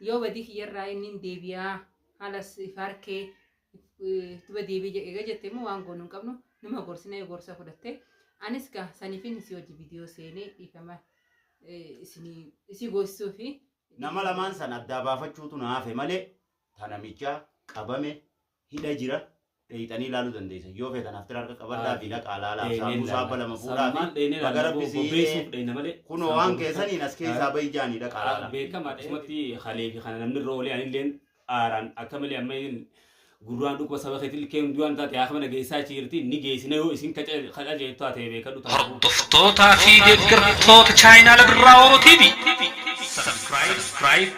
yoo badii kiyyarraa inni deebi'aa haala farkee tuba deebii eega jettee immoo waan goonuu hin qabnu nama gorsinee gorsa fudhattee anis gaa saniifin isii hojii viidiyoo seenee dhiifama isii goosisuu fi nama lamaan san addaa baafachuutu na hafe malee tanamicha qabame hidha jira dheeyxanii ilaaluu dandeessa yoo feetan haftir harka qabaddaa fi dhaqaa laalaa saabuusaa balama fuudhaa fi bagarabisii kunoo waan keessaniin as keessaa bahi jaanii dhaqaa laalaa beekamaa dhumatti halee fi kana namni irra olee anilleen aaraan akka malee amma gurraan dhukkuba saba keetiin kee hundumaan taate yaa kamana geessaa jirti ni geessine yoo isin kaca jeettu ate beekadhu hordoftoota fi deeggartoota chaayinaala birraa Oromoo TV subscribe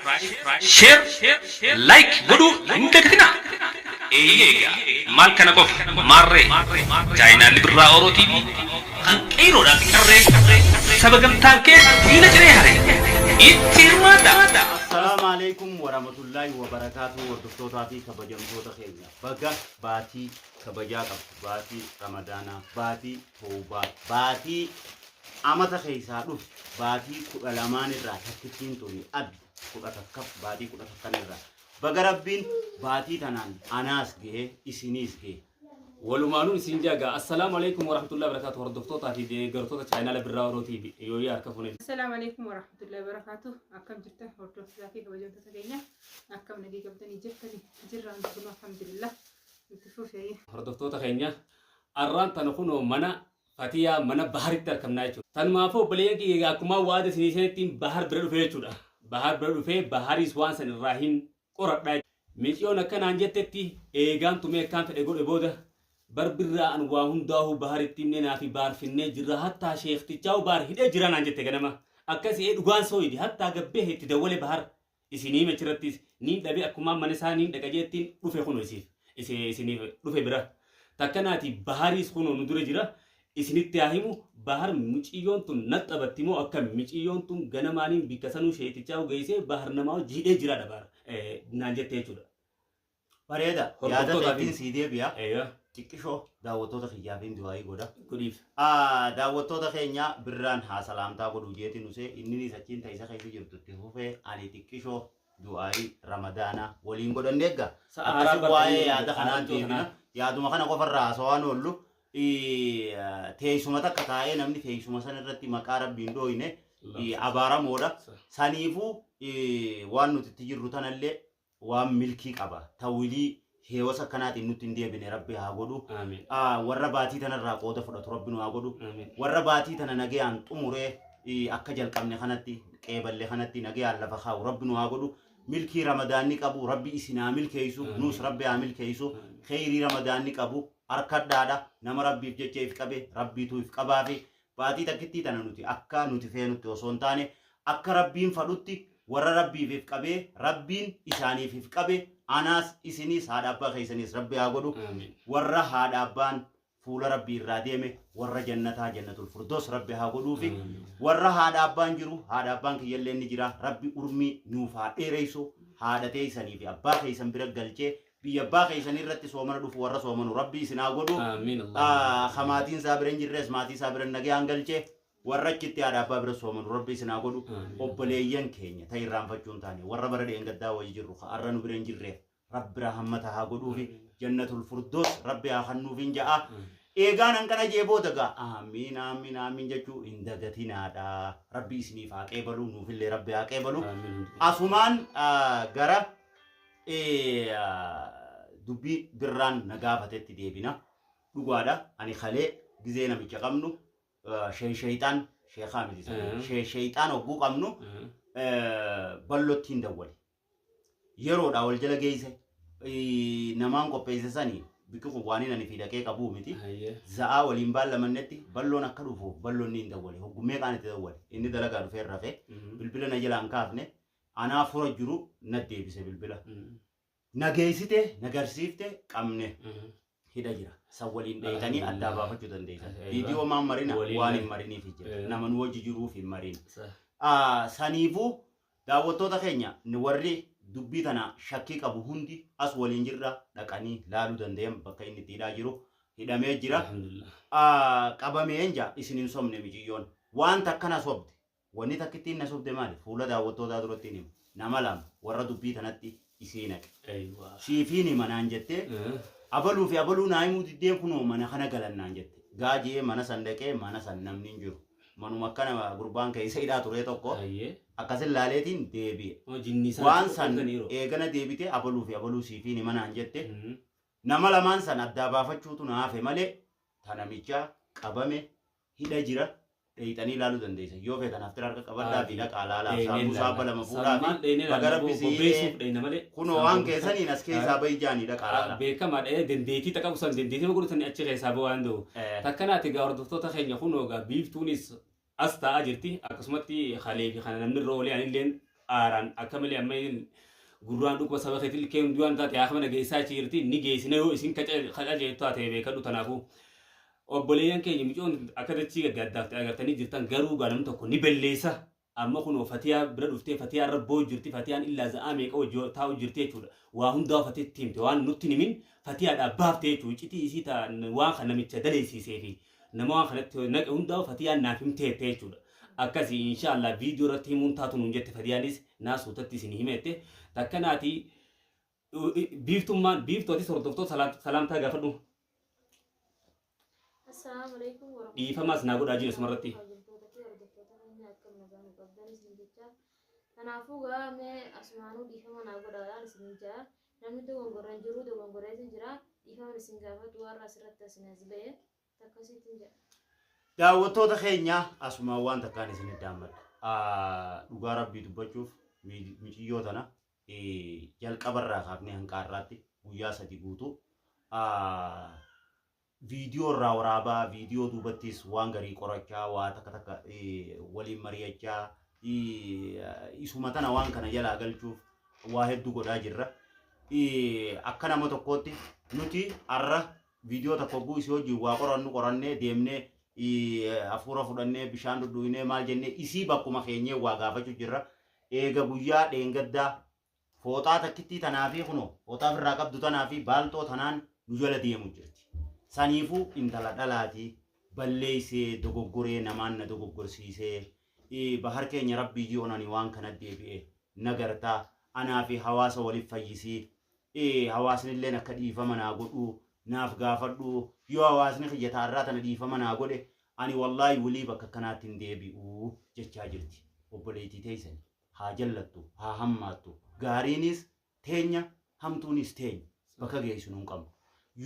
share like godhuu hin dagatinaa eeyyega maal kana qofa maarree chaayinaala birraa Oromoo TV qeeroodhaan qarree saba gamtaan kee diina ciree haree itti hirmaadha. السلام عليكم ورحمة الله وبركاته وردفتوتا في كبجمتوتا خيرنا بقى باتي كبجاك باتي رمضانا باتي توبا باتي أمتا خيسا دوف باتي كلامان الرا تكتين توني أد كتكف باتي كتكفن الرا بقى ربين باتي تنان أناس جه إسينيس جه ولمانون سينجاga السلام عليكم ورحمة الله وبركاته وردفتوتا في deeggartoota chaayinaala birraa Oromoo TV yoo harkafuun السلام عليكم ورحمة الله وبركاته أكم جرت هردوسا في كبجمتوتا سجينا أكم نجي قبضني جرتني جران تكونوا الحمد لله نتفوف يا hordoftoota keenya arraan tan kunoo mana fatiyaa mana baharitti argamnaa jechuudha. Tanumaafuu baleeyyi akkuma waada siniisanitti bahar bira dhufee jechuudha. Bahar bira dhufee baharis waan san irraa hin qoradhaa. Miixiyoon akkanaan jettetti eegaan tumee akkaan fedhe godhe booda barbirraa an waa hundaahu baharitti himne naafi baar finnee jirra hattaa sheektichaa baar hidhee jiran an jette ganama akkasii dhugaan sooyidi hattaa gabbee itti dawwale bahar isinii machirattis niin dhabe akkuma mana isaa niin dhaqajeettiin dhufe kuno isiniif dhufe bira takkanaati baharis kuno nu dura jira isinitti haa himu bahar muciyyoon tun naxxabatti moo akka muciyyoon tun ganamaaniin bikka sanuu sheektichaa geessee bahar namaa jiidhee jira dhabaar naan jettee jechuudha. Bareeda yaada keetiin sii deebi'a. Xiqqishoo daawwattoota kiyyaafin du'aayii godha. Guddiif. Daawwattoota keenya birraan haa salaamtaa godhu jeetiin nusee inni sachiin ta'isa keessa jirtu itti fufee ani xiqqishoo du'aayii ramadaanaa waliin godhannee eegga. Akkasii waa'ee yaada kanaan deebina. Yaaduma kana qofarraa haasawaan oollu teessuma takka taa'ee namni teessuma san irratti maqaa rabbiin dhooyne abaaramoodha. Saniifuu waan nuti itti jirru tanallee waan milkii qaba. Tawilii heewasa kanaatiin nutti hin deebine rabbi haa godhu. Warra baatii tanarraa qooda fudhatu rabbi nu haa godhu. Warra baatii tana nagayaan xumuree akka jalqabne kanatti qeeballe kanatti nagayaan lafa kaa'u rabbi nu haa godhu. Milkii ramadaanni qabu rabbi isin haa milkeessu nus rabbi haa milkeessu. Kheyrii ramadaanni qabu harkadhaadha nama rabbiif jecha if qabe rabbiitu if qabaafi baatii takkittii tana nuti akka nuti feenutti osoo hin taane akka rabbiin fadhutti warra rabbiif if qabee rabbiin isaaniif if qabe anaas isinis haadha abbaa keessanis rabbi haa godhu warra haadha abbaan fuula rabbii irraa deeme warra jannataa jannatul firdoos rabbi haa godhuu fi warra haadha abbaan jiru haadha abbaan kiyyallee ni jira rabbi urmii nuuf haa dheereysu haadha teessanii fi abbaa keessan bira galchee biyya abbaa keessan irratti soomana dhufu warra soomanu rabbi isin haa godhu hamaatiin isaa bira hin jirres maatii isaa bira nagayaan galchee warra achitti haadha abbaa bira soomanu rabbi isin haa godhu obboleeyyan keenya ta'e irraanfachuun taane warra bara dheengaddaa wayii jirru har'a nu bira hin jirreef rabbi rahmata haa godhuu fi jannatul firdoos rabbi haa kennuuf hin ja'a eegaan hanqana jeeboota gaa amiin amiin amiin jechuu hin dagatinaadha rabbi isiniif haa qeebalu nuufillee rabbi haa qeebalu asumaan gara dubbii birraan nagaafatetti deebina dhugaadha ani kalee gizee namicha qabnu shayxaan sheekhaa miti shayxaan hogguu qabnu ballottiin dawwale yeroodha wal jala geeyse namaan qopheesse sanii bikki kun waan ani fi dhaqee qabuu miti za'aa waliin baallamannetti balloon akka dhufuuf balloonni hin dawwale hoggumee qaan itti dawwale inni dalagaa dhufee rafee bilbila na jalaan kaafne anaa fura jiru na deebise bilbila nageessite nagarsiifte qabne hidha jira san waliin dheeytanii addaa baafachuu dandeessan viidiyoo maan marina waan hin mariniif jira nama nu wajji jiruuf hin marina saniifuu daawwattoota keenya ni warri dubbii tana shakkii qabu hundi as waliin jirra dhaqanii laaluu danda'an bakka inni itti hidhaa jiru hidhamee jira qabamee enja isin hin somne miciyyoon waan takkana sobde wanni takkittiin na sobde maali fuula daawwattootaa duratti himu نملام ورا دبي تنتي إسينك أيوة سيفيني منان جتة أبلو في أبلو نايمو تديه كنو منا خنا قلنا جتة gaji mana sandeke mana sannam ninju manu makkana gurban ke isaida ture tokko akasil laletin debi wan san egana debite abolu sifi ni mana anjette nama laman san adda bafachutu na afe male tanamicha qabame hida jira deitani lalu dandeesa yo fe tanaftir arka qabadda bida qalala sabu sabala mafura bagara bisi kuno wan kesani naske sabai jani da qalala beka ma de dendeti takabusan dendeti maguru tani achi ke sabu ando takana ti gaur dokto ta khenya kuno ga beef tunis asta ajirti akasmati khalefi khana namni role ani len aran akamali amay gurran duk basaba khatil kem duan ta ya khmana geisa chirti ni geisine yo isin kacha khaja ta te be kadu tanafu obboleeyyan keenya micoon akka dachii gaddaafte agartanii jirtan garuu gaanam tokko ni belleessa amma kun fatiyaa bira dhuftee fatiyaa rabboo jirti fatiyaan illaa za'aa meeqa wajjoo taa'u jirti jechuudha waa hundaa fateetti himte waan nutti himin fatiyaadhaa baafte jechuudha icitii isii waan kan namicha daleessiisee fi nama waan kanatti naqe hundaa fatiyaan naaf himteette jechuudha akkasii inshaallah viidiyoo irratti himuun taatu nuun jette fatiyaanis naasuutatti isin himette takkanaati biiftootis hordoftoota salaamtaa gaafadhu Assalamualaikum warahmatullahi Ifamas nago daji asmarati. Kanaafuu gaa mee asmaanuu dhiifama naa godhaadhaan isin jaa namni dogongoraan jiru dogongoree jira dhiifama isin gaafatu warra asirratti asin as ba'e takkasiitiin jedha. daawwattoota keenya asuma waan takkaan isin daammadha dhugaa rabbii dubbachuuf miciyyoo tana jalqabarraa kaafnee hanqaarraatti guyyaa 3 guutuu video waraabaa video dubattis waan garii qorachaa waa takka waliin mari'achaa isuma tana waan kana jalaa galchuuf waa hedduu godhaa jirra akka nama tokkootti nuti arra video tokko buusii hojii waa qorannee deemnee afuura fudhannee bishaan dhudhuinee maal jennee isii bakkuma keenyee waa gaafachuu jirra eega guyyaa dheengaddaa fooxaa takkittii tanaa fi kunoo fooxaa firraa qabdu tanaa fi baaltoo tanaan nu jala deemu jirti saniifu intala dhalaati balleeysee dogoggoree namaan na dogoggorsiisee bahar keenya rabbii ji'oonani waan kana deebi'e nagartaa anaa fi hawaasa waliif fayyisii hawaasnilleen akka dhiifama naa godhu naaf gaafadhu yoo hawaasni xiyyataa irraa tana dhiifama naa godhe ani wallaahi walii bakka kanaatti hin deebi'u jechaa jirti obboleettii teessani haa jallattu haa hammaattu gaariinis teenya hamtuunis teenya bakka geessu nuun qabnu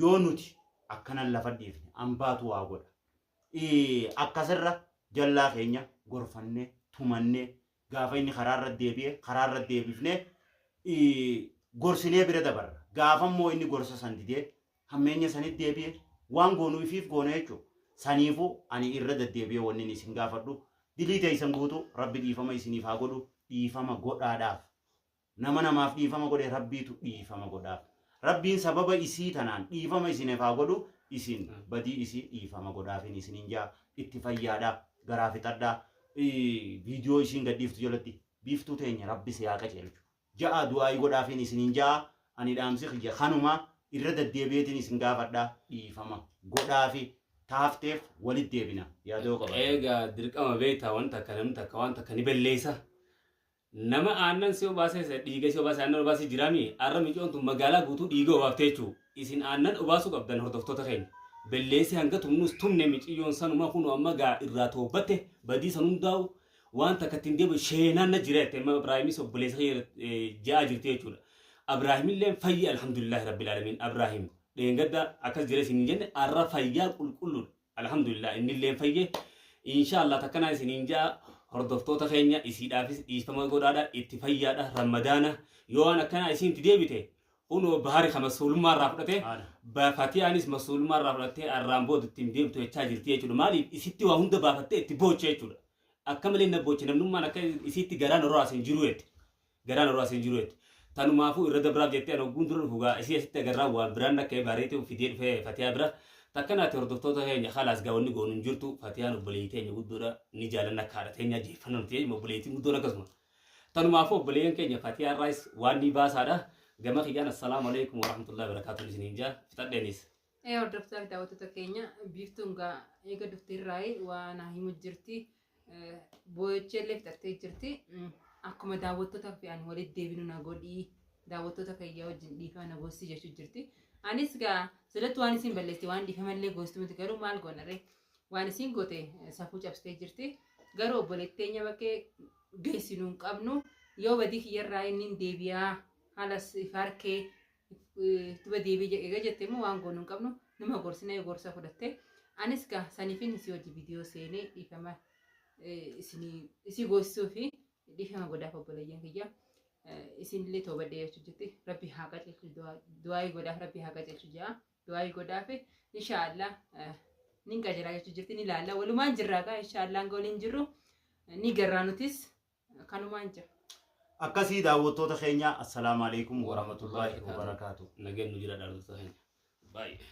yoo nuti akkanan lafa dhiifne ambaatu waa godha akkasirra jallaa keenya gorfannee tumannee gaafa inni karaarra deebifne gorsinee bira dabarra gaafa immoo inni gorsa san didee hammeenya sanit deebi'e waan goonuu ifiif goone jechuudha saniifu ani irra deddeebi'ee wanni isin gaafadhu dilii teessan guutuu rabbi dhiifama isiniif haa godhu dhiifama godhaadhaaf nama namaaf dhiifama godhe rabbiitu dhiifama godhaaf rabbiin sababa isii tanaan dhiifama isiniif haa godhu isin badii isii dhiifama godhaafin isinin jaa itti fayyaadhaa garaa fixadhaa viidiyoo isiin gadhiiftu jalatti biiftuu teenya rabbi si haa qajeelchu ja'a du'aayii godhaafin isinin jaa ani dhaamsi xiyya kanuma irra deddeebi'eetiin isin gaafadhaa dhiifama godhaafi taafteef walit deebina yaadoo qaba eega dirqama beektaa wanta akka wanta akka ni belleessa nama aannan si obaase dhiiga si obaase aannan obaase jiraami arra micoontu magaalaa guutuu dhiiga obaaftee jechuudha isin aannan obaasuu qabdan hordoftoota keenya belleessi hanga tumnus tumne miciyyoon sanuma kun amma gaa irraa toobatte badii san hundaa'u wanta akka ittiin deemu sheenaan na jira jettee Ibraahimis obboleessa ja'a jirti jechuudha Ibraahimillee fayyi alhamdulillahi rabbil alamin Ibraahim dheengadda akkas jira isin jenne arra fayyaa qulqulluudha alhamdulillah innillee fayye inshallah takkanaa isin ja'a hordoftoota keenya isiidhaafis dhiifama godhaadha itti fayyaadha ramadaana yoo waan akkanaa isinti deebite uno bahari kama sulma rafdate bafatiyaanis masulma rafdate arrambo dittim deemtu jechaa jirti jechuudha maaliif isitti waa hunda baafatte itti booche jechuudha akkamalee na booche namnummaan akka isitti garaan raasin jiruet tanumaafu irra dabraaf jettee an ogguun dura dhufugaa isii asitti agarraa waan biraan akka bareetii fidee dhufee fatiyaa bira takkanaati hordoftoota keenya khalaas gaawwanni goonuun jirtu fatiyaan obboleettii keenya guddoodha ni jaalanna kaadha teenya jeeffannaan ta'e obboleettiin guddoon akkasuma tanumaafu obboleeyyan keenya fatiyaa irraas waan ni baasaadha gama kiyyaan assalaamu alaykum warahmatullahi wabarakaatuh isiniin jaa fixadheenis hordoftoota daawwattoota keenya biiftuun gaa eega dhufteerraa waa naa himu jirti boo'echeellee fixattee jirti akkuma daawwattoota fe'an walitti deebinu na godhii daawwattoota kayyaa wajjin dhiifama na goosii jechuu jirti. Anis gaa silatti waan isin balleessi waan dhiifamallee goostu miti garuu maal goonaree waan isin goote safuu cabsitee jirti. Garuu obboleetteenya bakkee geessinuu hin qabnu yoo badii kiyyarraa inni deebi'aa haala harkee tuba deebii eega jettee immoo waan goonuu hin qabnu nama gorsinee gorsa fudhatte. Anis gaa saniifin isii hojii viidiyoo seenee dhiifama isii goosisuu fi dhiifama godhaaf obboleeyyan kiyya isinillee toobadhee jechuu jirti. Rabbi haa qaceelchu du'aayii godhaaf rabbi haa qaceelchu jaa du'aayii godhaaf inshaallah nin qajeelaa jechuu jirti ni ilaalla walumaan jirraa gaa inshaallah hanga waliin jirru ni garraa nutis kanumaan jira. Akkasii daawwattoota keenya assalaamu alaikum warahmatullahi wabarakatuh. Nagaan nu jira dhaalota keenya. Baay'ee.